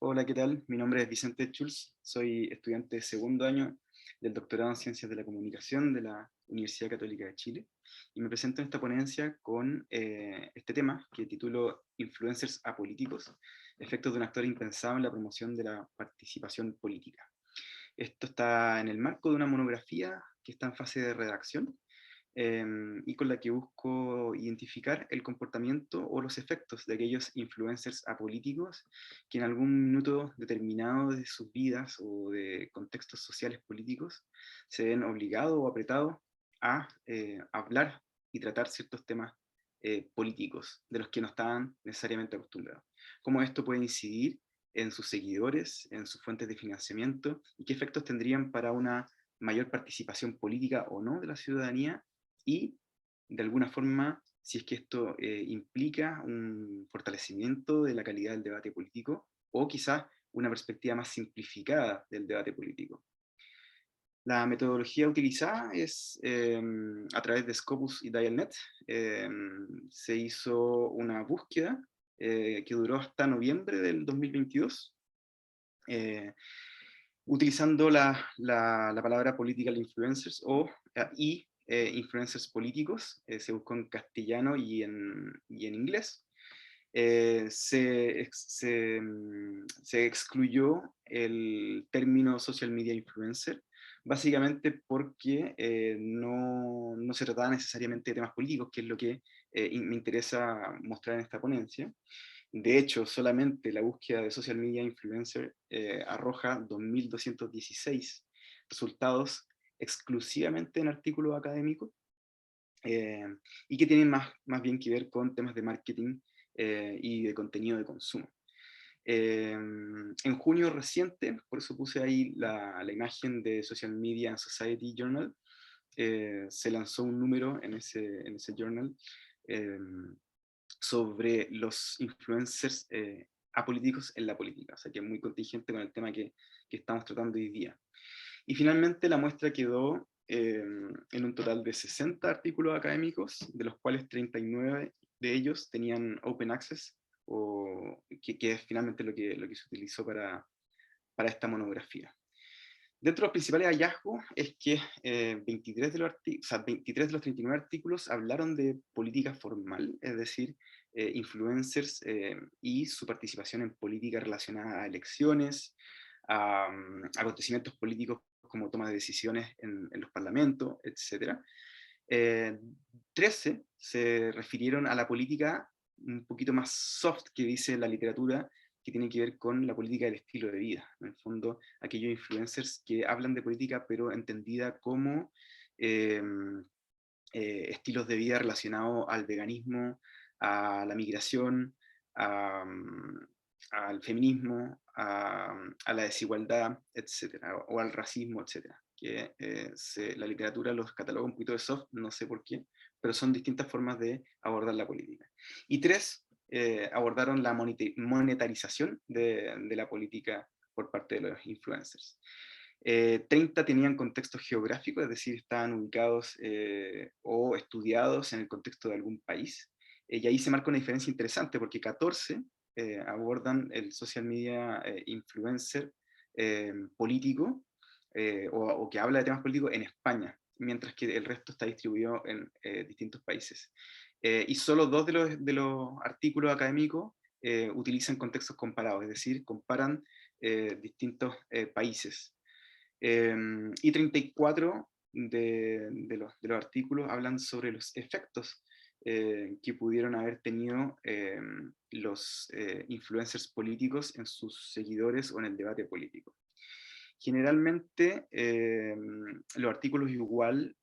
Hola, ¿qué tal? Mi nombre es Vicente Schulz, soy estudiante de segundo año del doctorado en Ciencias de la Comunicación de la Universidad Católica de Chile y me presento en esta ponencia con este tema que titulo Influencers apolíticos, efectos de un actor impensado en la promoción de la participación política. Esto está en el marco de una monografía que está en fase de redacción y con la que busco identificar el comportamiento o los efectos de aquellos influencers apolíticos que en algún minuto determinado de sus vidas o de contextos sociales políticos se ven obligados o apretados a hablar y tratar ciertos temas políticos de los que no estaban necesariamente acostumbrados. Cómo esto puede incidir en sus seguidores, en sus fuentes de financiamiento y qué efectos tendrían para una mayor participación política o no de la ciudadanía y, de alguna forma, si es que esto implica un fortalecimiento de la calidad del debate político o quizás una perspectiva más simplificada del debate político. La metodología utilizada es a través de Scopus y Dialnet. Se hizo una búsqueda que duró hasta noviembre del 2022, eh, utilizando la palabra political influencers y influencers políticos. Se buscó en castellano y en inglés. Se excluyó el término social media influencer, básicamente porque no se trataba necesariamente de temas políticos, que es lo que me interesa mostrar en esta ponencia. De hecho, solamente la búsqueda de social media influencer arroja 2.216 resultados exclusivamente en artículos académicos, eh, y que tienen más bien que ver con temas de marketing y de contenido de consumo. En junio reciente, por eso puse ahí la imagen de Social Media and Society Journal, se lanzó un número en ese journal eh, sobre los influencers apolíticos en la política, o sea que es muy contingente con el tema que estamos tratando hoy día. Y finalmente la muestra quedó en un total de 60 artículos académicos, de los cuales 39 de ellos tenían open access, o que es finalmente lo que se utilizó para esta monografía. Dentro de los principales hallazgos es que 23 de los 39 artículos hablaron de política formal, es decir, influencers y su participación en política relacionada a elecciones, acontecimientos políticos como toma de decisiones en los parlamentos, etc. Eh, 13 se refirieron a la política un poquito más soft que dice la literatura, que tiene que ver con la política del estilo de vida. En el fondo, aquellos influencers que hablan de política, pero entendida como eh, estilos de vida relacionados al veganismo, a la migración, a, al feminismo, a la desigualdad, etcétera, o al racismo, etcétera. Que la literatura los cataloga un poquito de soft, no sé por qué, pero son distintas formas de abordar la política. Y tres, abordaron la monetarización de la política por parte de los influencers. 30 tenían contexto geográfico, es decir, estaban ubicados o estudiados en el contexto de algún país. Y ahí se marca una diferencia interesante porque 14 abordan el social media influencer político o que habla de temas políticos en España, mientras que el resto está distribuido en distintos países. Y solo dos de los artículos académicos utilizan contextos comparados, es decir, comparan distintos países. Y 34 de los artículos hablan sobre los efectos que pudieron haber tenido los influencers políticos en sus seguidores o en el debate político. Generalmente los artículos igual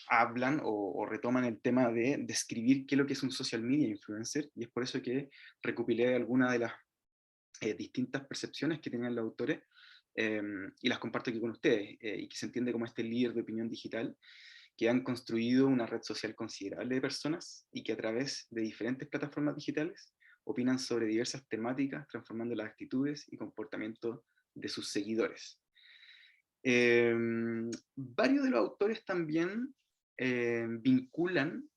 hablan o retoman el tema de describir qué es lo que es un social media influencer, y es por eso que recopilé algunas de las distintas percepciones que tenían los autores eh, y las comparto aquí con ustedes, y que se entiende como este líder de opinión digital que han construido una red social considerable de personas y que a través de diferentes plataformas digitales opinan sobre diversas temáticas, transformando las actitudes y comportamientos de sus seguidores. Varios de los autores también vinculan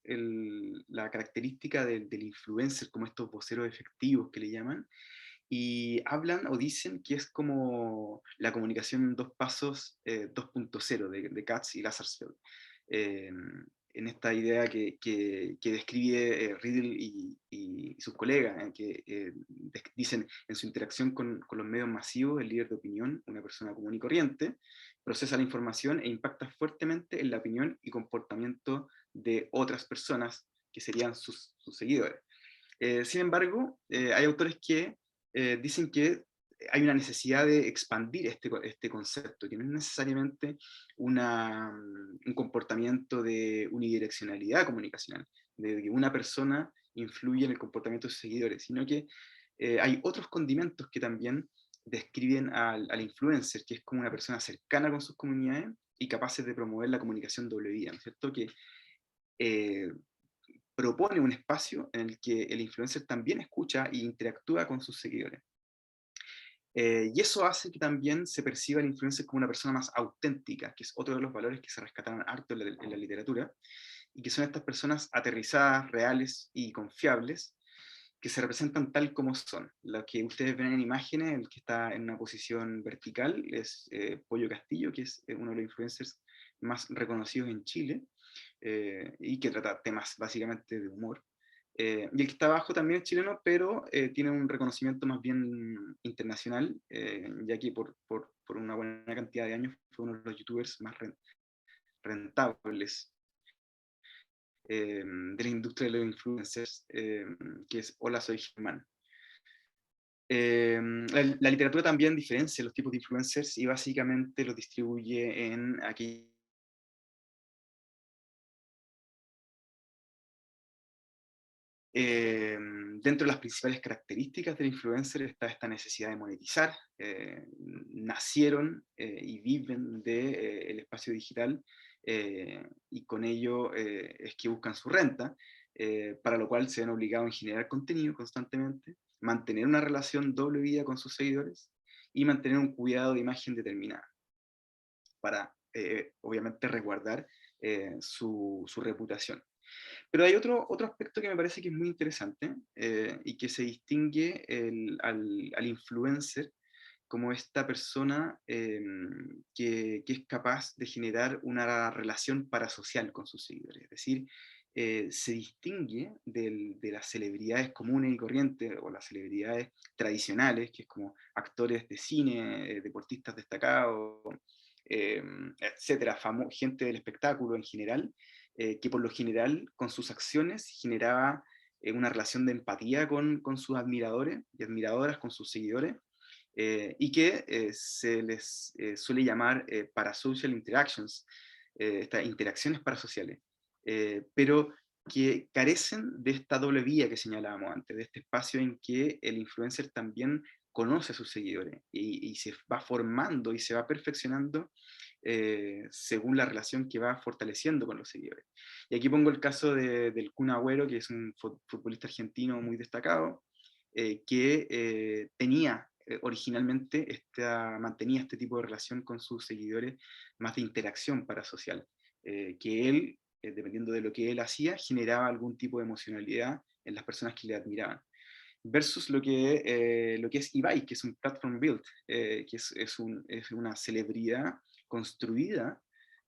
la característica del influencer como estos voceros efectivos que le llaman, y hablan o dicen que es como la comunicación en dos pasos 2.0 de Katz y Lassarsfeld. Eh, en esta idea que describe Riddle y sus colegas, que dicen en su interacción con los medios masivos, el líder de opinión, una persona común y corriente, procesa la información e impacta fuertemente en la opinión y comportamiento de otras personas que serían sus seguidores. Sin embargo, hay autores que dicen que hay una necesidad de expandir este concepto, que no es necesariamente un comportamiento de unidireccionalidad comunicacional, de que una persona influye en el comportamiento de sus seguidores, sino que hay otros condimentos que también describen al influencer, que es como una persona cercana con sus comunidades y capaces de promover la comunicación doble vía, ¿no es cierto? Que eh, propone un espacio en el que el influencer también escucha e interactúa con sus seguidores. Y eso hace que también se perciba el influencer como una persona más auténtica, que es otro de los valores que se rescataron harto en la literatura, y que son estas personas aterrizadas, reales y confiables, que se representan tal como son. Lo que ustedes ven en imágenes, el que está en una posición vertical, es Pollo Castillo, que es uno de los influencers más reconocidos en Chile, y que trata temas básicamente de humor. Y el que está abajo también es chileno, pero tiene un reconocimiento más bien internacional, ya que por una buena cantidad de años fue uno de los youtubers más rentables de la industria de los influencers, que es Hola, soy Germán. La literatura también diferencia los tipos de influencers y básicamente los distribuye en aquí. Dentro de las principales características del influencer está esta necesidad de monetizar. Nacieron y viven del espacio digital y con ello es que buscan su renta, para lo cual se ven obligados en generar contenido constantemente, mantener una relación doble vida con sus seguidores y mantener un cuidado de imagen determinada para, obviamente, resguardar su reputación. Pero hay otro aspecto que me parece que es muy interesante y que se distingue al influencer como esta persona que es capaz de generar una relación parasocial con sus seguidores. Es decir, se distingue de las celebridades comunes y corrientes o las celebridades tradicionales, que es como actores de cine, deportistas destacados, etcétera, gente del espectáculo en general, que por lo general con sus acciones generaba una relación de empatía con sus admiradores y admiradoras, con sus seguidores, y que se les suele llamar parasocial interactions, estas interacciones parasociales, pero que carecen de esta doble vía que señalábamos antes, de este espacio en que el influencer también conoce a sus seguidores y se va formando y se va perfeccionando según la relación que va fortaleciendo con los seguidores. Y aquí pongo el caso del Kun Agüero, que es un futbolista argentino muy destacado, que tenía originalmente mantenía este tipo de relación con sus seguidores, más de interacción parasocial, que él, dependiendo de lo que él hacía, generaba algún tipo de emocionalidad en las personas que le admiraban. Versus lo que es Ibai, que es un platform build, que es una celebridad construida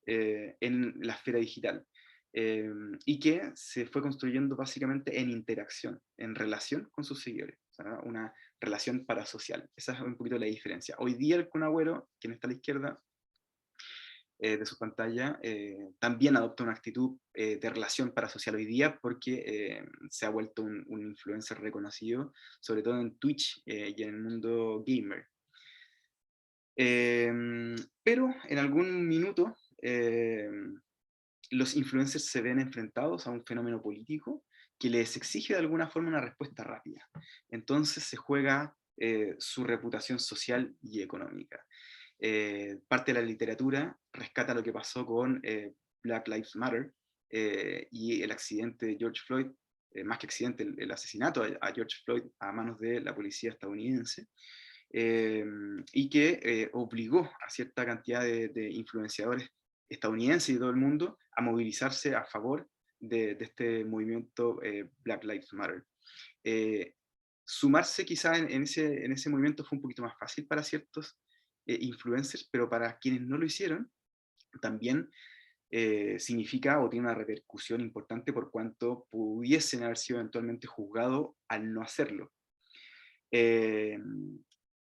en la esfera digital. Y que se fue construyendo básicamente en interacción, en relación con sus seguidores, o sea, una relación parasocial. Esa es un poquito la diferencia. Hoy día el Kun Agüero, quien está a la izquierda de su pantalla, también adopta una actitud de relación parasocial hoy día porque se ha vuelto un influencer reconocido, sobre todo en Twitch y en el mundo gamer. Pero en algún minuto los influencers se ven enfrentados a un fenómeno político que les exige de alguna forma una respuesta rápida. Entonces se juega su reputación social y económica. Parte de la literatura rescata lo que pasó con Black Lives Matter y el accidente de George Floyd, más que accidente, el asesinato a George Floyd a manos de la policía estadounidense, y que obligó a cierta cantidad de influenciadores estadounidenses y de todo el mundo a movilizarse a favor de este movimiento Black Lives Matter. Eh, sumarse quizá en ese movimiento fue un poquito más fácil para ciertos influencers, pero para quienes no lo hicieron, también significa o tiene una repercusión importante por cuanto pudiesen haber sido eventualmente juzgados al no hacerlo. Eh,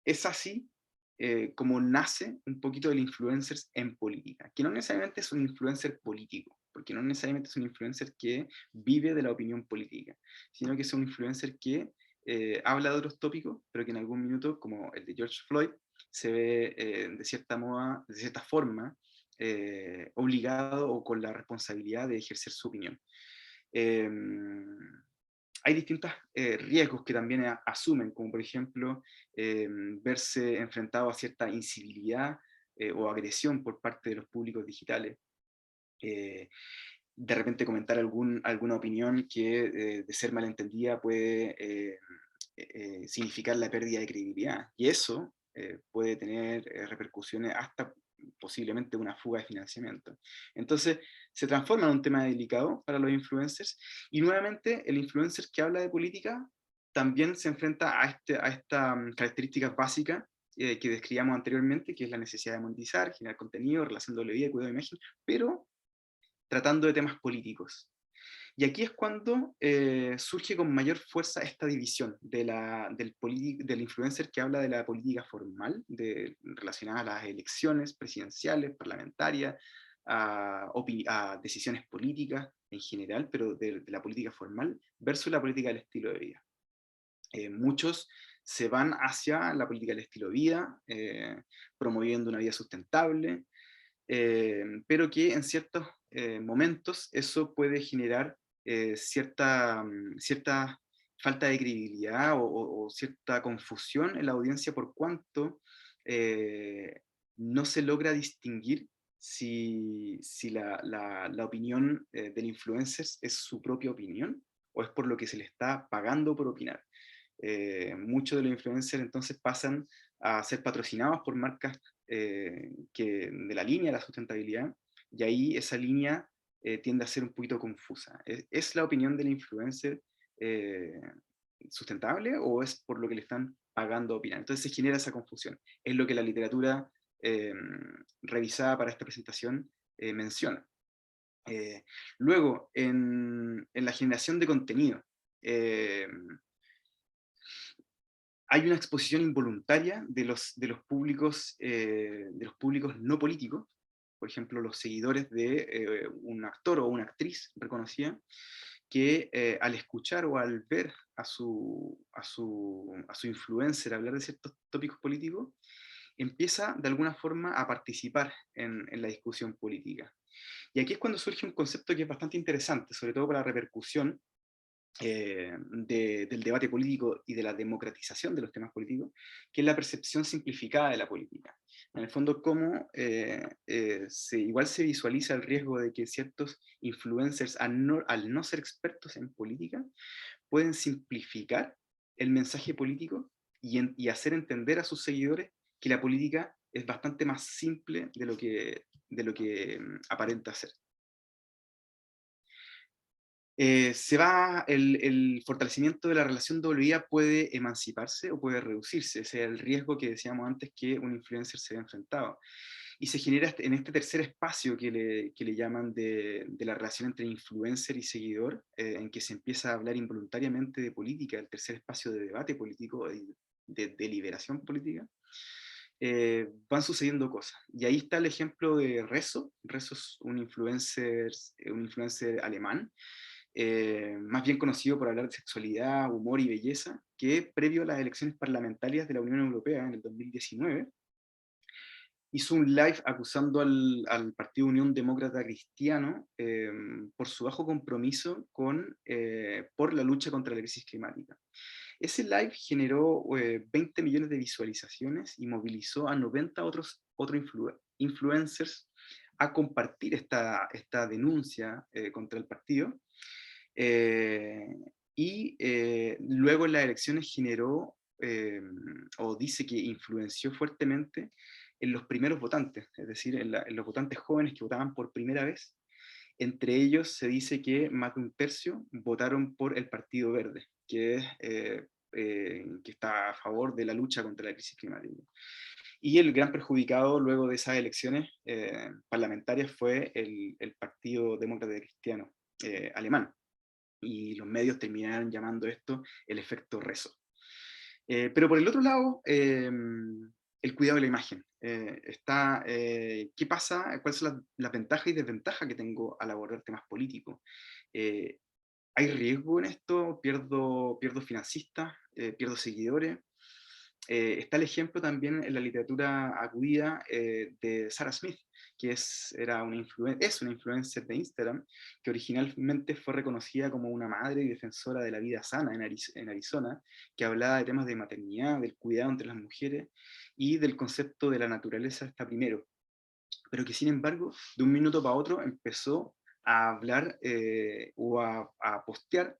es así como nace un poquito del influencer en política, que no necesariamente es un influencer político, porque no necesariamente es un influencer que vive de la opinión política, sino que es un influencer que habla de otros tópicos, pero que en algún minuto, como el de George Floyd, se ve de cierta forma, obligado o con la responsabilidad de ejercer su opinión. Eh, Hay distintos riesgos que también asumen, como por ejemplo verse enfrentado a cierta incivilidad o agresión por parte de los públicos digitales. Eh, de repente comentar alguna opinión que de ser malentendida puede significar la pérdida de credibilidad. Y eso puede tener repercusiones hasta posiblemente una fuga de financiamiento. Entonces, se transforma en un tema delicado para los influencers y nuevamente el influencer que habla de política también se enfrenta a estas características básicas que describíamos anteriormente, que es la necesidad de monetizar, generar contenido, relación doble vida, cuidado de imagen, pero tratando de temas políticos. Y aquí es cuando surge con mayor fuerza esta división del influencer que habla de la política formal, relacionada a las elecciones presidenciales, parlamentarias, a decisiones políticas en general, pero de la política formal, versus la política del estilo de vida. Muchos se van hacia la política del estilo de vida, promoviendo una vida sustentable, pero que en ciertos momentos eso puede generar cierta falta de credibilidad o cierta confusión en la audiencia por cuanto no se logra distinguir si la opinión del influencer es su propia opinión o es por lo que se le está pagando por opinar. Muchos de los influencers entonces pasan a ser patrocinados por marcas de la línea de la sustentabilidad, y ahí esa línea tiende a ser un poquito confusa. ¿Es la opinión del influencer eh, sustentable o es por lo que le están pagando a opinar? Entonces se genera esa confusión. Es lo que la literatura eh, revisada para esta presentación menciona. Eh, Luego, en la generación de contenido, eh, hay una exposición involuntaria de los públicos no políticos, por ejemplo, los seguidores de un actor o una actriz reconocida, que al escuchar o al ver a su influencer hablar de ciertos tópicos políticos, empieza de alguna forma a participar en la discusión política. Y aquí es cuando surge un concepto que es bastante interesante, sobre todo para la repercusión del debate político y de la democratización de los temas políticos, que es la percepción simplificada de la política. En el fondo, cómo igual se visualiza el riesgo de que ciertos influencers, al no ser expertos en política, pueden simplificar el mensaje político y hacer entender a sus seguidores que la política es bastante más simple de lo que aparenta ser. El fortalecimiento de la relación doble vida puede emanciparse o puede reducirse. Ese es el riesgo que decíamos antes que un influencer se ve enfrentado. Y se genera en este tercer espacio que le llaman de la relación entre influencer y seguidor, en que se empieza a hablar involuntariamente de política, el tercer espacio de debate político, de deliberación política, van sucediendo cosas. Y ahí está el ejemplo de Rezo. Rezo es un influencer alemán, más bien conocido por hablar de sexualidad, humor y belleza, que previo a las elecciones parlamentarias de la Unión Europea en el 2019, hizo un live acusando al Partido Unión Demócrata Cristiano por su bajo compromiso por la lucha contra la crisis climática. Ese live generó 20 millones de visualizaciones y movilizó a 90 otros influencers a compartir esta denuncia contra el partido. Eh, Luego en las elecciones generó, o dice que influenció fuertemente en los primeros votantes, es decir, en los votantes jóvenes que votaban por primera vez. Entre ellos se dice que más de un tercio votaron por el Partido Verde, que es que está a favor de la lucha contra la crisis climática. Y el gran perjudicado luego de esas elecciones parlamentarias fue el Partido Demócrata Cristiano alemán. Y los medios terminaron llamando esto el efecto Rezo. Pero por el otro lado, el cuidado de la imagen. ¿Qué pasa? ¿Cuáles son las ventajas y desventajas que tengo al abordar temas políticos? Eh, ¿Hay riesgo en esto? ¿Pierdo financistas? ¿Pierdo seguidores? Está el ejemplo también en la literatura acudida de Sarah Smith, que es una influencer de Instagram, que originalmente fue reconocida como una madre y defensora de la vida sana en Arizona, que hablaba de temas de maternidad, del cuidado entre las mujeres y del concepto de la naturaleza está primero, pero que sin embargo, de un minuto para otro empezó a hablar o a postear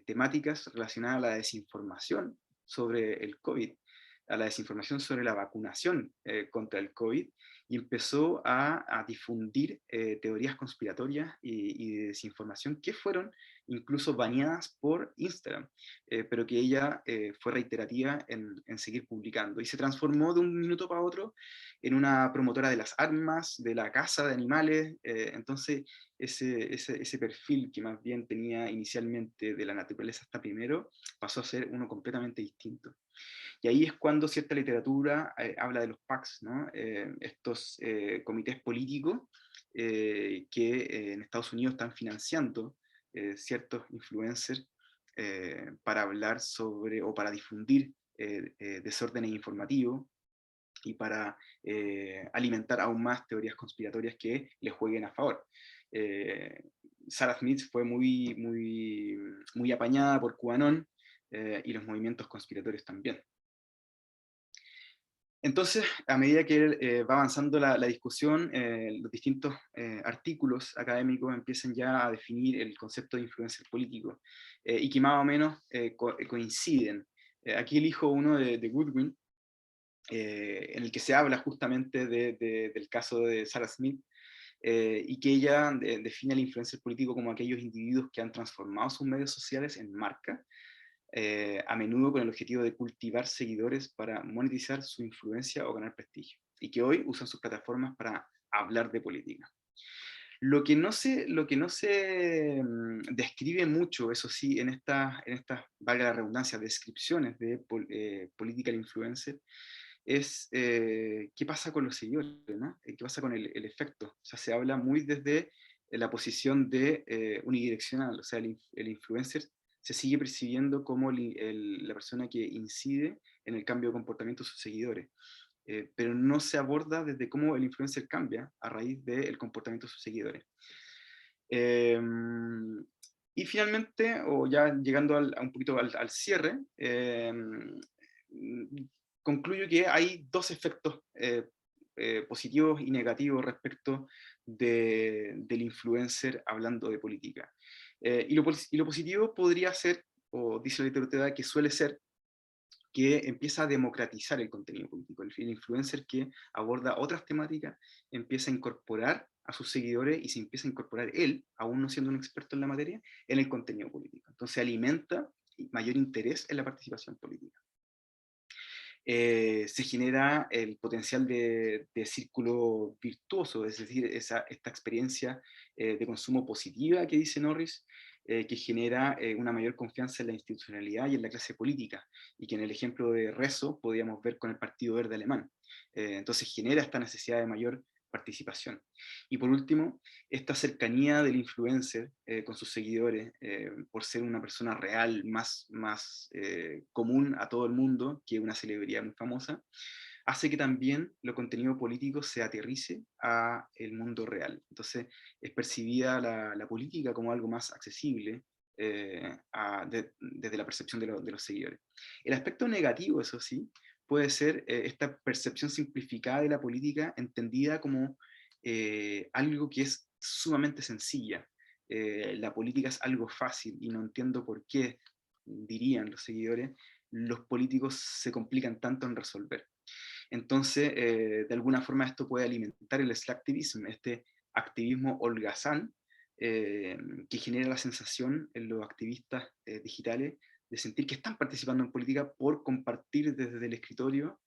temáticas relacionadas a la desinformación sobre el COVID, a la desinformación sobre la vacunación contra el COVID, y empezó a difundir teorías conspiratorias y de desinformación que fueron incluso baneadas por Instagram, pero que ella fue reiterativa en seguir publicando, y se transformó de un minuto para otro en una promotora de las armas, de la caza de animales. Entonces ese perfil que más bien tenía inicialmente de la naturaleza hasta primero, pasó a ser uno completamente distinto. Y ahí es cuando cierta literatura habla de los PACs, ¿no? Estos comités políticos que en Estados Unidos están financiando ciertos influencers para hablar sobre o para difundir desórdenes informativos y para alimentar aún más teorías conspiratorias que le jueguen a favor. Eh, Sarah Smith fue muy apañada por QAnon y los movimientos conspiratorios también. Entonces, a medida que va avanzando la discusión, los distintos artículos académicos empiezan ya a definir el concepto de influencer político y que más o menos coinciden. Aquí elijo uno de Goodwin, en el que se habla justamente del caso de Sarah Smith, y que ella define al influencer político como aquellos individuos que han transformado sus medios sociales en marca, a menudo con el objetivo de cultivar seguidores para monetizar su influencia o ganar prestigio, y que hoy usan sus plataformas para hablar de política. Lo que no se describe mucho, eso sí, en estas, valga la redundancia, descripciones de political influencer, es qué pasa con los seguidores, ¿no? ¿Qué pasa con el efecto? O sea, se habla muy desde la posición de unidireccional, o sea, el influencer se sigue percibiendo como la persona que incide en el cambio de comportamiento de sus seguidores, pero no se aborda desde cómo el influencer cambia a raíz del comportamiento de sus seguidores. Eh, y finalmente, o ya llegando a un poquito al cierre, concluyo que hay dos efectos positivos y negativos respecto del influencer hablando de política. Y lo positivo podría ser, o dice la literatura, que suele ser que empieza a democratizar el contenido político. El influencer que aborda otras temáticas empieza a incorporar a sus seguidores y se empieza a incorporar él, aún no siendo un experto en la materia, en el contenido político. Entonces alimenta mayor interés en la participación política. Se genera el potencial de círculo virtuoso, es decir, esta experiencia de consumo positiva que dice Norris, que genera una mayor confianza en la institucionalidad y en la clase política, y que en el ejemplo de Rezo podíamos ver con el Partido Verde Alemán. Entonces genera esta necesidad de mayor participación. Y por último, esta cercanía del influencer con sus seguidores, por ser una persona real, más común a todo el mundo que una celebridad muy famosa, hace que también lo contenido político se aterrice a el mundo real. Entonces es percibida la política como algo más accesible desde la percepción de los seguidores. El aspecto negativo, eso sí, puede ser esta percepción simplificada de la política entendida como algo que es sumamente sencilla. La política es algo fácil y no entiendo por qué, dirían los seguidores, los políticos se complican tanto en resolver. Entonces, de alguna forma esto puede alimentar el slacktivism, este activismo holgazán, que genera la sensación en los activistas digitales de sentir que están participando en política por compartir desde el escritorio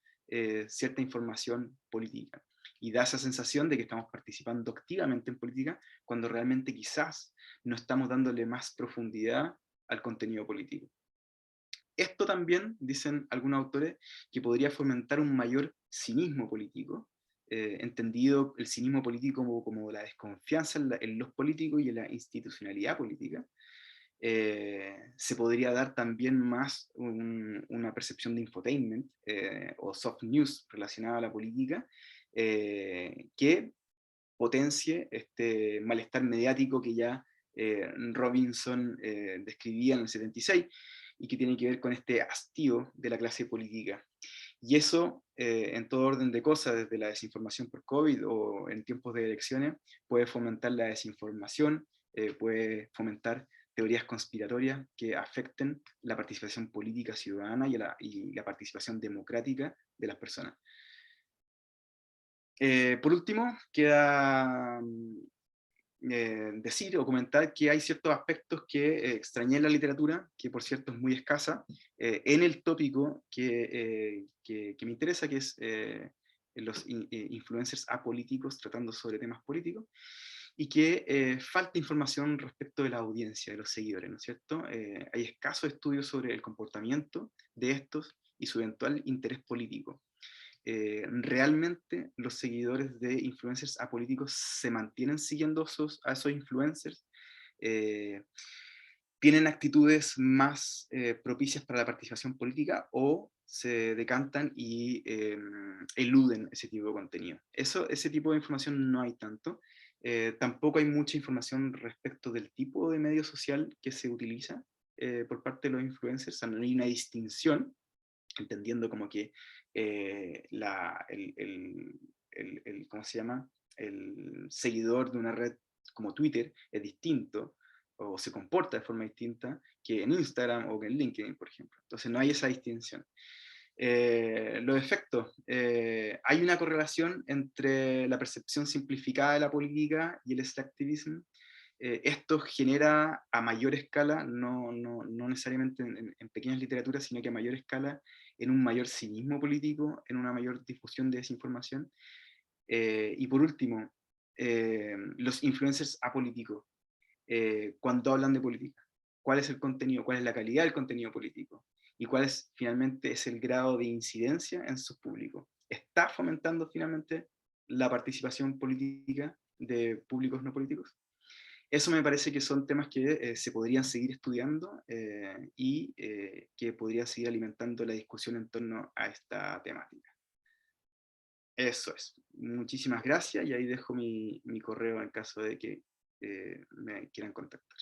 cierta información política. Y da esa sensación de que estamos participando activamente en política cuando realmente quizás no estamos dándole más profundidad al contenido político. Esto también, dicen algunos autores, que podría fomentar un mayor cinismo político, entendido el cinismo político como la desconfianza en los políticos y en la institucionalidad política. Se podría dar también más una percepción de infotainment o soft news relacionada a la política, que potencie este malestar mediático que ya Robinson describía en el 76 y que tiene que ver con este hastío de la clase política. Y eso, en todo orden de cosas, desde la desinformación por COVID o en tiempos de elecciones, puede fomentar la desinformación, puede fomentar teorías conspiratorias que afecten la participación política ciudadana y la participación democrática de las personas. Por último, queda decir o comentar que hay ciertos aspectos que extrañé en la literatura, que por cierto es muy escasa, en el tópico que me interesa, que es los influencers apolíticos tratando sobre temas políticos, y que falta información respecto de la audiencia, de los seguidores, ¿no es cierto? Hay escasos estudios sobre el comportamiento de estos y su eventual interés político. ¿Realmente los seguidores de influencers apolíticos se mantienen siguiendo a esos influencers? Eh, ¿Tienen actitudes más propicias para la participación política o se decantan y eluden ese tipo de contenido? Ese tipo de información no hay tanto. Tampoco hay mucha información respecto del tipo de medio social que se utiliza por parte de los influencers. O sea, no hay una distinción, entendiendo como que ¿cómo se llama? El seguidor de una red como Twitter es distinto o se comporta de forma distinta que en Instagram o que en LinkedIn, por ejemplo. Entonces no hay esa distinción. Los efectos. Hay una correlación entre la percepción simplificada de la política y el extractivismo. Esto genera a mayor escala, no necesariamente en pequeñas literaturas, sino que a mayor escala en un mayor cinismo político, en una mayor difusión de desinformación. Y por último, los influencers apolíticos, cuando hablan de política, ¿cuál es el contenido? ¿Cuál es la calidad del contenido político? ¿Y cuál es finalmente es el grado de incidencia en sus públicos? ¿Está fomentando finalmente la participación política de públicos no políticos? Eso me parece que son temas que se podrían seguir estudiando y que podría seguir alimentando la discusión en torno a esta temática. Eso es. Muchísimas gracias y ahí dejo mi correo en caso de que me quieran contactar.